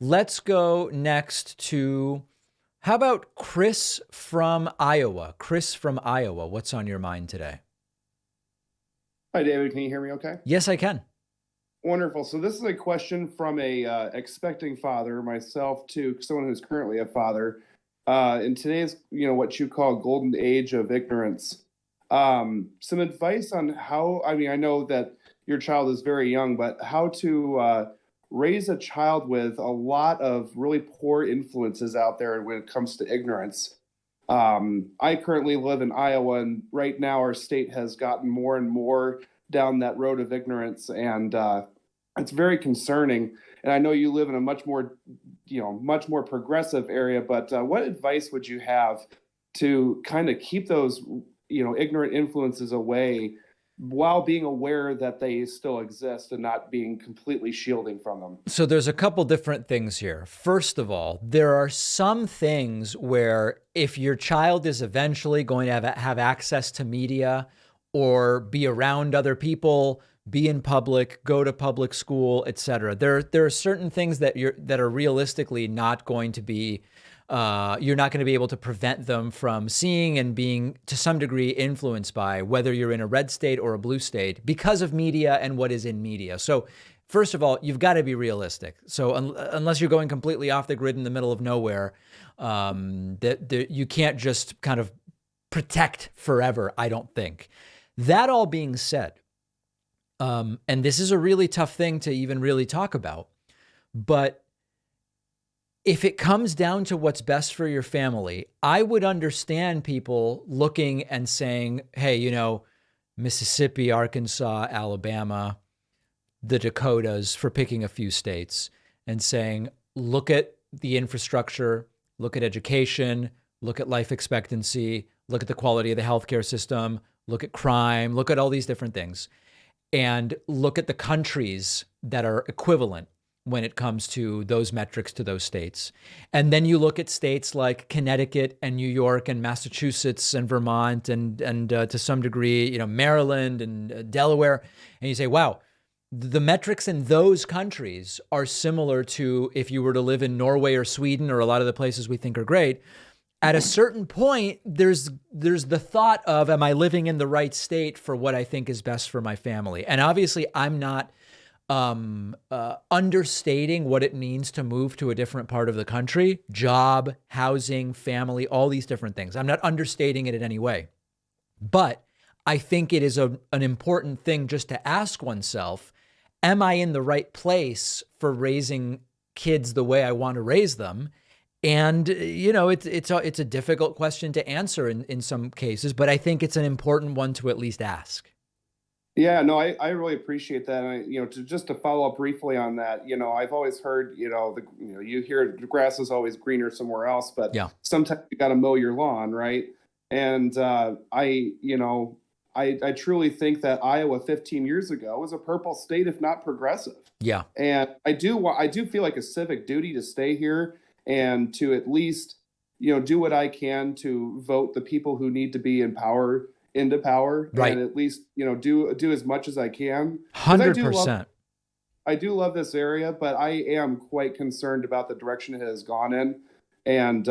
Let's go next to, how about Chris from Iowa? Chris from Iowa, what's on your mind today? Hi, David. Can you hear me okay? Yes, I can. Wonderful. So this is a question from a expecting father, myself too, someone who's currently a father. In today's, what you call golden age of ignorance, some advice on how, I mean, I know that your child is very young, but how to raise a child with a lot of really poor influences out there when it comes to ignorance. I currently live in Iowa, and right now our state has gotten more and more down that road of ignorance, and it's very concerning. And I know you live in a much more progressive area, but what advice would you have to kind of keep those, ignorant influences away while being aware that they still exist and not being completely shielding from them? So there's a couple different things here. First of all, there are some things where if your child is eventually going to have access to media or be around other people, be in public, go to public school, etc., there are certain things that are realistically not going to be, you're not going to be able to prevent them from seeing and being to some degree influenced by, whether you're in a red state or a blue state, because of media and what is in media. So first of all, you've got to be realistic. So unless you're going completely off the grid in the middle of nowhere, you can't just kind of protect forever, I don't think. That all being said, and this is a really tough thing to even really talk about, but if it comes down to what's best for your family, I would understand people looking and saying, hey, Mississippi, Arkansas, Alabama, the Dakotas, for picking a few states, and saying, look at the infrastructure, look at education, look at life expectancy, look at the quality of the healthcare system, look at crime, look at all these different things, and look at the countries that are equivalent when it comes to those metrics to those states. And then you look at states like Connecticut and New York and Massachusetts and Vermont and to some degree, Maryland and Delaware, and you say, wow, the metrics in those countries are similar to if you were to live in Norway or Sweden or a lot of the places we think are great. At a certain point, there's the thought of, am I living in the right state for what I think is best for my family? And obviously, I'm not understating what it means to move to a different part of the country, job, housing, family, all these different things. I'm not understating it in any way. But I think it is an important thing just to ask oneself, am I in the right place for raising kids the way I want to raise them? And, it's a difficult question to answer in some cases, but I think it's an important one to at least ask. Yeah, no, I really appreciate that. And to follow up briefly on that, I've always heard, you hear the grass is always greener somewhere else, but Yeah. sometimes you got to mow your lawn, right? And I truly think that Iowa 15 years ago was a purple state, if not progressive. Yeah. And I do feel like a civic duty to stay here and to at least, do what I can to vote the people who need to be in power into power, Right. and at least, do as much as I can. 100%. I do love this area, but I am quite concerned about the direction it has gone in. And,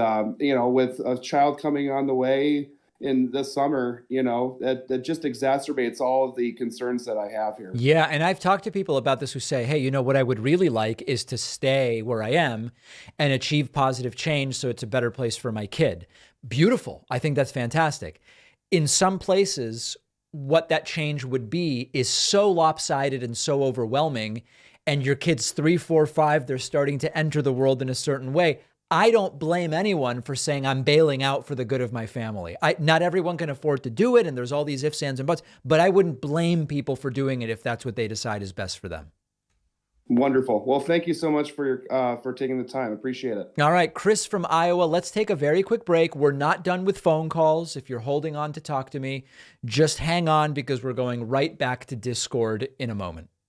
with a child coming on the way in this summer, that just exacerbates all of the concerns that I have here. Yeah. And I've talked to people about this who say, hey, what I would really like is to stay where I am and achieve positive change so it's a better place for my kid. Beautiful. I think that's fantastic. In some places, what that change would be is so lopsided and so overwhelming, and your kids 3, 4, 5, they're starting to enter the world in a certain way. I don't blame anyone for saying I'm bailing out for the good of my family. Not everyone can afford to do it, and there's all these ifs, ands, and buts, but I wouldn't blame people for doing it if that's what they decide is best for them. Wonderful. Well, thank you so much for taking the time. Appreciate it. All right, Chris from Iowa, let's take a very quick break. We're not done with phone calls. If you're holding on to talk to me, just hang on because we're going right back to Discord in a moment.